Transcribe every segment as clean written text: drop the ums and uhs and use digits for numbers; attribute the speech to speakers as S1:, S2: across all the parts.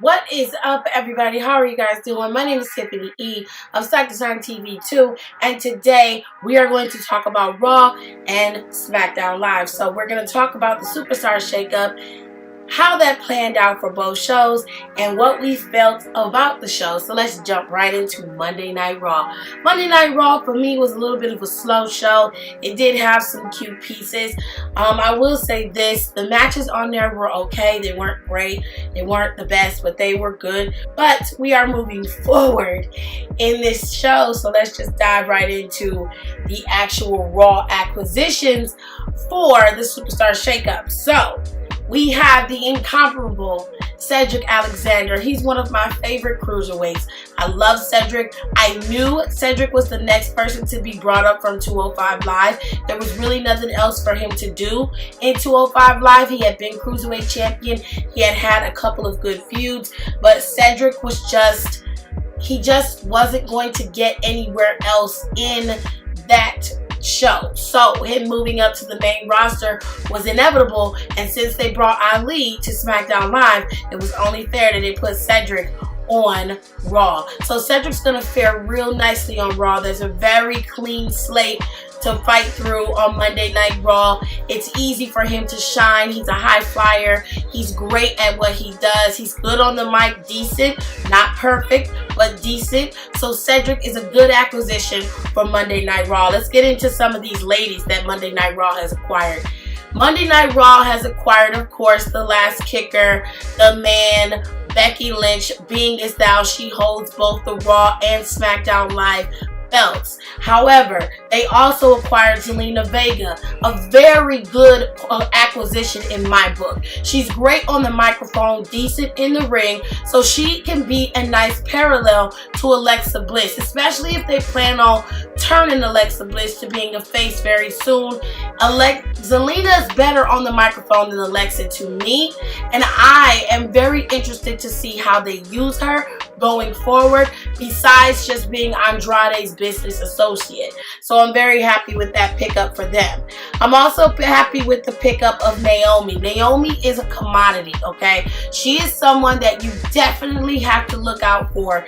S1: What is up, everybody? How are you guys doing? My name is Tiffany E of Stock Design TV 2, and today we are going to talk about Raw and SmackDown Live. So we're going to talk about the Superstar Shakeup, how that planned out for both shows, and what we felt about the show. So let's jump right into Monday Night Raw. Monday Night Raw for me was a little bit of a slow show. It did have some cute pieces. I will say this, the matches on there were okay. They weren't great. They weren't the best, but they were good. But we are moving forward in this show, so let's just dive right into the actual Raw acquisitions for the Superstar Shakeup. So we have the incomparable Cedric Alexander. He's one of my favorite cruiserweights. I love Cedric. I knew Cedric was the next person to be brought up from 205 Live. There was really nothing else for him to do in 205 Live. He had been cruiserweight champion. He had had a couple of good feuds, but Cedric was he just wasn't going to get anywhere else in that show. So him moving up to the main roster was inevitable, and since they brought Ali to SmackDown Live, it was only fair that they put Cedric on Raw. So Cedric's gonna fare real nicely on Raw. There's a very clean slate to fight through on Monday Night Raw. It's easy for him to shine. He's a high flyer. He's great at what he does. He's good on the mic, decent, not perfect, but decent. So Cedric is a good acquisition for Monday Night Raw. Let's get into some of these ladies that Monday Night Raw has acquired. Monday Night Raw has acquired, of course, the last kicker, the man, Becky Lynch. Being as thou, she holds both the Raw and SmackDown Live belts. However, they also acquired Zelina Vega, a very good acquisition in my book. She's great on the microphone, decent in the ring, so she can be a nice parallel to Alexa Bliss, especially if they plan on turning Alexa Bliss to being a face very soon. Zelina is better on the microphone than Alexa to me, and I am very interested to see how they use her going forward, besides just being Andrade's business associate. So I'm very happy with that pickup for them. I'm also happy with the pickup of Naomi. Naomi is a commodity, okay? She is someone that you definitely have to look out for.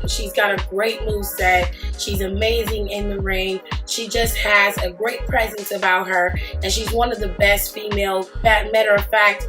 S1: She's got a great moveset. She's amazing in the ring. She just has a great presence about her, and she's one of the best female, matter of fact,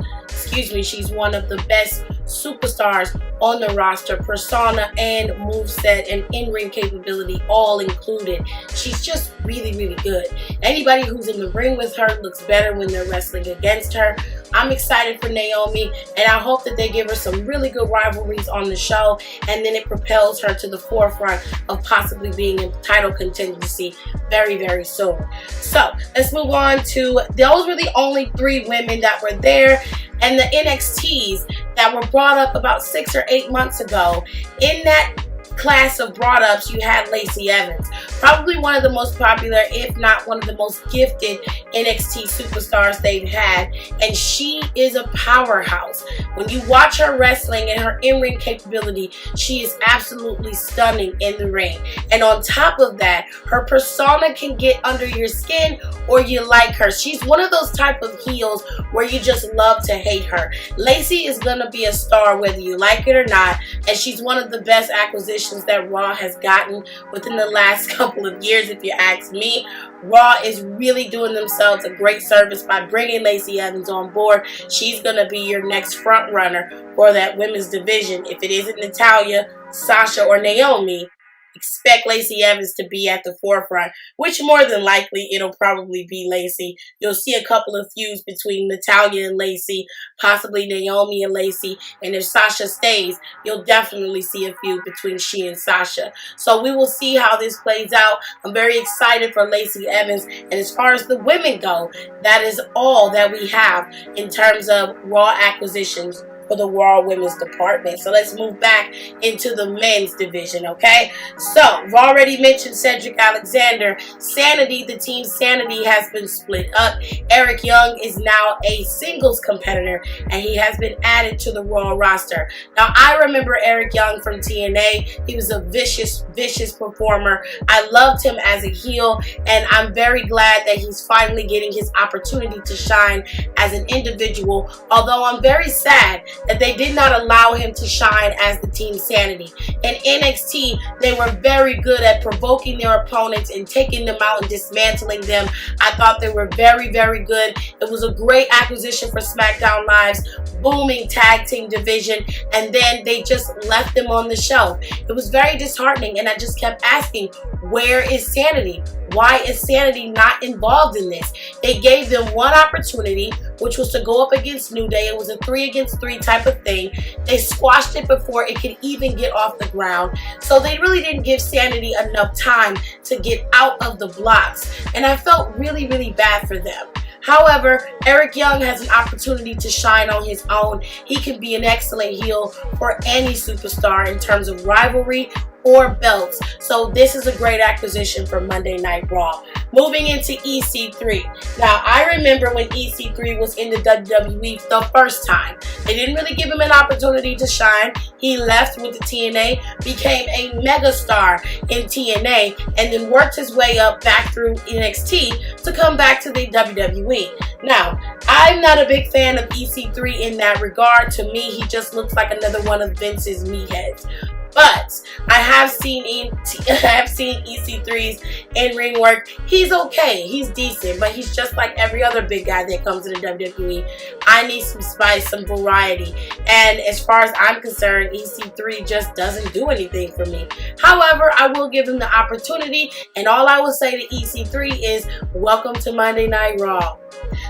S1: she's one of the best superstars on the roster, persona and moveset and in-ring capability all included. She's just really, really good. Anybody who's in the ring with her looks better when they're wrestling against her. I'm excited for Naomi, and I hope that they give her some really good rivalries on the show, and then it propels her to the forefront of possibly being in title contingency very, very soon. So let's move on to, those were the only 3 women that were there, and the NXTs that were brought up about 6 or 8 months ago. In that class of brought ups, you had Lacey Evans, probably one of the most popular, if not one of the most gifted NXT superstars they've had, and she is a powerhouse. When you watch her wrestling and her in-ring capability, she is absolutely stunning in the ring. And on top of that, her persona can get under your skin or you like her. She's one of those type of heels where you just love to hate her. Lacey is gonna be a star whether you like it or not, and she's one of the best acquisitions that Raw has gotten within the last couple of years, if you ask me. Raw is really doing themselves a great service by bringing Lacey Evans on board. She's going to be your next front runner for that women's division. If it isn't Natalya, Sasha, or Naomi, expect Lacey Evans to be at the forefront, which more than likely it'll probably be Lacey. You'll see a couple of feuds between Natalya and Lacey, possibly Naomi and Lacey, and if Sasha stays, you'll definitely see a feud between she and Sasha. So we will see how this plays out. I'm very excited for Lacey Evans, and as far as the women go, that is all that we have in terms of Raw acquisitions for the Raw Women's Department. So let's move back into the men's division, okay? So, we've already mentioned Cedric Alexander. Sanity, the team Sanity has been split up. Eric Young is now a singles competitor, and he has been added to the Raw roster. Now, I remember Eric Young from TNA. He was a vicious, vicious performer. I loved him as a heel, and I'm very glad that he's finally getting his opportunity to shine as an individual, although I'm very sad that they did not allow him to shine as the Team Sanity. In NXT, they were very good at provoking their opponents and taking them out and dismantling them. I thought they were very, very good. It was a great acquisition for SmackDown Live's booming tag team division, and then they just left them on the shelf. It was very disheartening, and I just kept asking, where is Sanity? Why is Sanity not involved in this? They gave them one opportunity, which was to go up against New Day. It was a 3 against 3 type of thing. They squashed it before it could even get off the ground. So they really didn't give Sanity enough time to get out of the blocks. And I felt really, really bad for them. However, Eric Young has an opportunity to shine on his own. He can be an excellent heel for any superstar in terms of rivalry or belts. So this is a great acquisition for Monday Night Raw. Moving into EC3. Now, I remember when EC3 was in the WWE the first time. They didn't really give him an opportunity to shine. He left with the TNA, became a megastar in TNA, and then worked his way up back through NXT to come back to the WWE. Now, I'm not a big fan of EC3 in that regard. To me, he just looks like another one of Vince's meatheads. But I have seen EC3's in-ring work. He's okay. He's decent, but he's just like every other big guy that comes to the WWE. I need some spice, some variety. And as far as I'm concerned, EC3 just doesn't do anything for me. However, I will give him the opportunity, and all I will say to EC3 is, welcome to Monday Night Raw.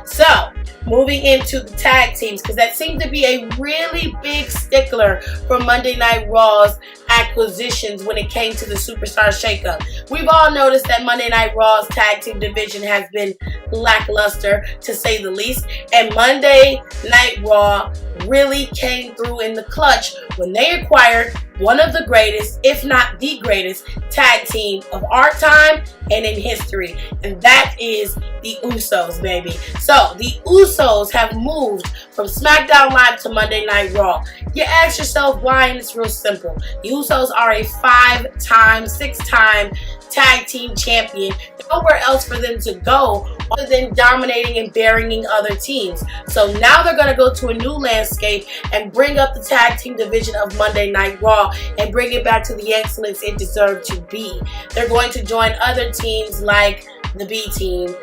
S1: So, moving into the tag teams, because that seemed to be a really big stickler for Monday Night Raw's acquisitions when it came to the Superstar Shakeup. We've all noticed that Monday Night Raw's tag team division has been lackluster, to say the least, and Monday Night Raw really came through in the clutch when they acquired one of the greatest, if not the greatest, tag team of our time and in history, and that is the Usos, baby. So, the Usos have moved from SmackDown Live to Monday Night Raw. You ask yourself why, and it's real simple. The Usos are a 5-time, 6-time tag team champion. Nowhere else for them to go other than dominating and burying other teams. So now they're going to go to a new landscape and bring up the tag team division of Monday Night Raw and bring it back to the excellence it deserved to be. They're going to join other teams like the B Team,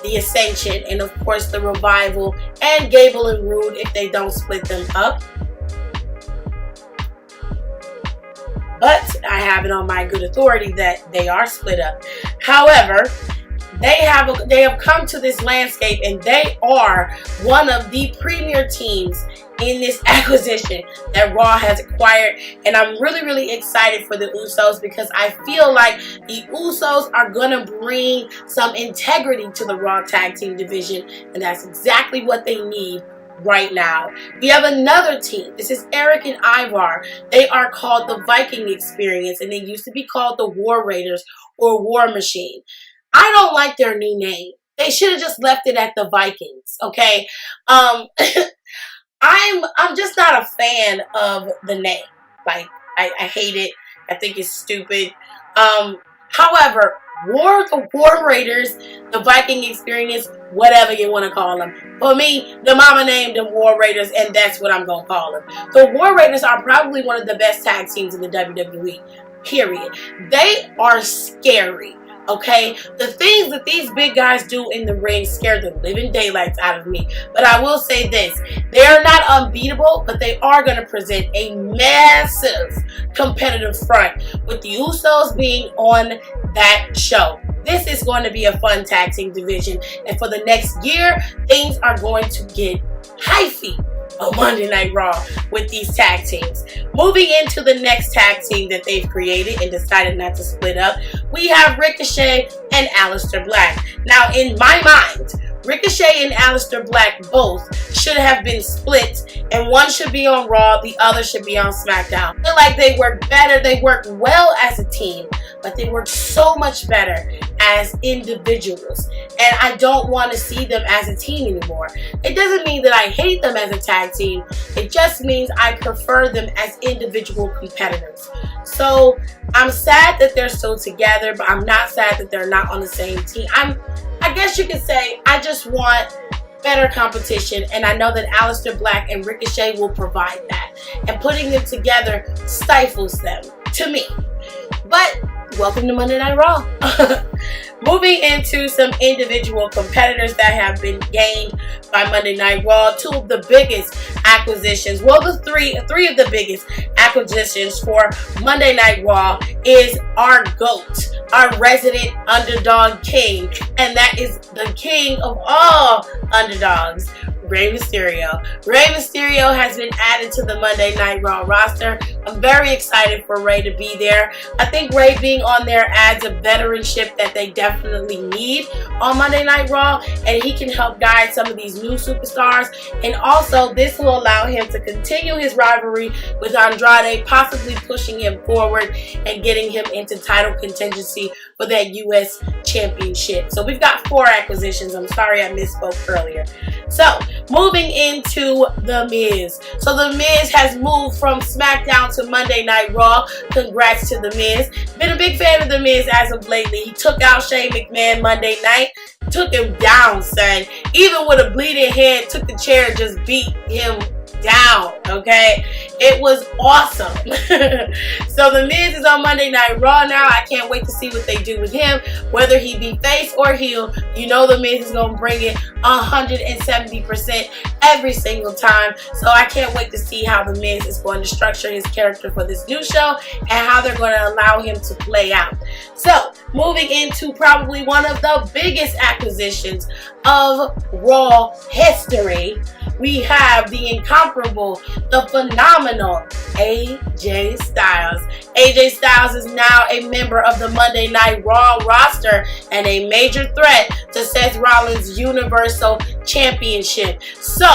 S1: the Ascension, and of course the Revival, and Gable and Rude if they don't split them up. But I have it on my good authority that they are split up. However, they have come to this landscape, and they are one of the premier teams in this acquisition that Raw has acquired. And I'm really, really excited for the Usos, because I feel like the Usos are going to bring some integrity to the Raw tag team division, and that's exactly what they need right now. We have another team. This is Eric and Ivar. They are called the Viking Experience, and they used to be called the War Raiders or War Machine. I don't like their new name. They should have just left it at the Vikings, okay? I'm just not a fan of the name. Like, I hate it. I think it's stupid. However, the War Raiders, the Viking Experience, whatever you want to call them. For me, the mama named them War Raiders, and that's what I'm going to call them. The War Raiders are probably one of the best tag teams in the WWE, period. They are scary. Okay, the things that these big guys do in the ring scare the living daylights out of me. But I will say this, they are not unbeatable, but they are going to present a massive competitive front with the Usos being on that show. This is going to be a fun tag team division, and for the next year, things are going to get hyphy on Monday Night Raw with these tag teams. Moving into the next tag team that they've created and decided not to split up, we have Ricochet and Alistair Black. Now, in my mind, Ricochet and Alistair Black both should have been split, and one should be on Raw, the other should be on SmackDown. I feel like they work better, they work well as a team, but they work so much better as individuals, and I don't want to see them as a team anymore. It doesn't mean that I hate them as a tag team, it just means I prefer them as individual competitors. So I'm sad that they're still together, but I'm not sad that they're not on the same team. I guess you could say I just want better competition, and I know that Alistair Black and Ricochet will provide that. And putting them together stifles them, to me. But welcome to Monday Night Raw. Moving into some individual competitors that have been gained by Monday Night Raw. Two of the biggest acquisitions, well, the three of the biggest acquisitions for Monday Night Raw is our GOAT, our resident underdog king, and that is the king of all underdogs, Rey Mysterio. Rey Mysterio has been added to the Monday Night Raw roster. I'm very excited for Rey to be there. I think Rey being on there adds a veteranship that they definitely need on Monday Night Raw, and he can help guide some of these new superstars. And also, this will allow him to continue his rivalry with Andrade, possibly pushing him forward and getting him into title contingency for that U.S. Championship. So we've got 4 acquisitions. I'm sorry I misspoke earlier. So, moving into The Miz. So The Miz has moved from SmackDown to Monday Night Raw. Congrats to The Miz. Been a big fan of The Miz as of lately. He took out Shane McMahon Monday night. Took him down, son. Even with a bleeding head, took the chair and just beat him down, okay? It was awesome. So The Miz is on Monday Night Raw now. I can't wait to see what they do with him. Whether he be face or heel, you know The Miz is going to bring it 170% every single time. So I can't wait to see how The Miz is going to structure his character for this new show and how they're going to allow him to play out. So, moving into probably one of the biggest acquisitions of Raw history, we have the incomparable, the phenomenal AJ Styles. AJ Styles is now a member of the Monday Night Raw roster and a major threat to Seth Rollins' Universal Championship. So,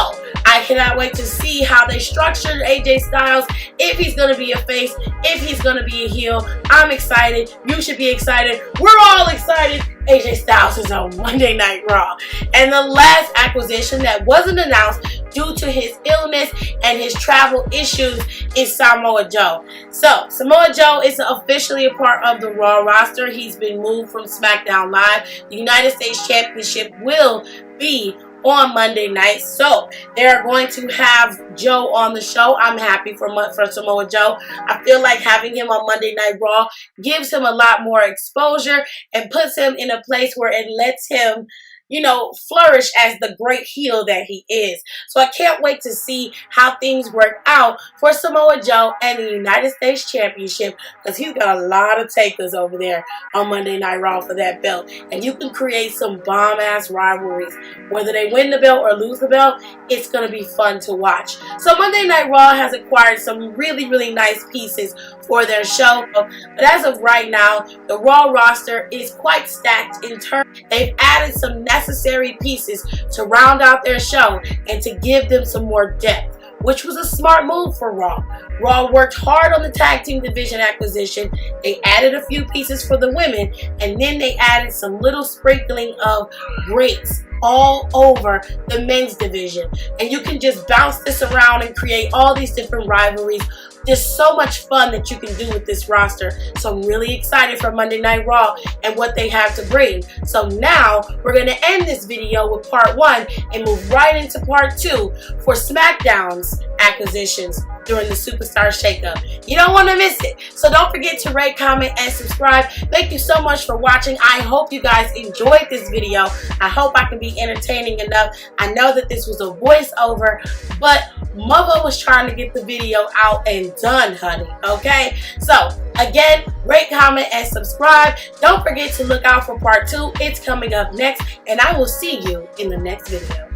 S1: I cannot wait to see how they structured AJ Styles, if he's going to be a face, if he's going to be a heel. I'm excited. You should be excited. We're all excited. AJ Styles is on Monday Night Raw. And the last acquisition that wasn't announced due to his illness and his travel issues is Samoa Joe. So, Samoa Joe is officially a part of the Raw roster. He's been moved from SmackDown Live. The United States Championship will be on Monday night, so they're going to have Joe on the show. I'm happy for Samoa Joe. I feel like having him on Monday Night Raw gives him a lot more exposure and puts him in a place where it lets him, you know, flourish as the great heel that he is. So I can't wait to see how things work out for Samoa Joe and the United States Championship, because he's got a lot of takers over there on Monday Night Raw for that belt. And you can create some bomb-ass rivalries. Whether they win the belt or lose the belt, it's going to be fun to watch. So Monday Night Raw has acquired some really, really nice pieces for their show. But as of right now, the Raw roster is quite stacked in terms. They've added some necessary pieces to round out their show and to give them some more depth, which was a smart move for Raw. Raw worked hard on the tag team division acquisition. They added a few pieces for the women, and then they added some little sprinkling of greats all over the men's division. And you can just bounce this around and create all these different rivalries. There's so much fun that you can do with this roster. So I'm really excited for Monday Night Raw and what they have to bring. So now we're going to end this video with part 1 and move right into part 2 for SmackDown's acquisitions during the Superstar Shakeup. You don't want to miss it. So don't forget to rate, comment, and subscribe. Thank you so much for watching. I hope you guys enjoyed this video. I hope I can be entertaining enough. I know that this was a voiceover, but Mother was trying to get the video out and done, honey. Okay? So, again, rate, comment, and subscribe. Don't forget to look out for part 2. It's coming up next, and I will see you in the next video.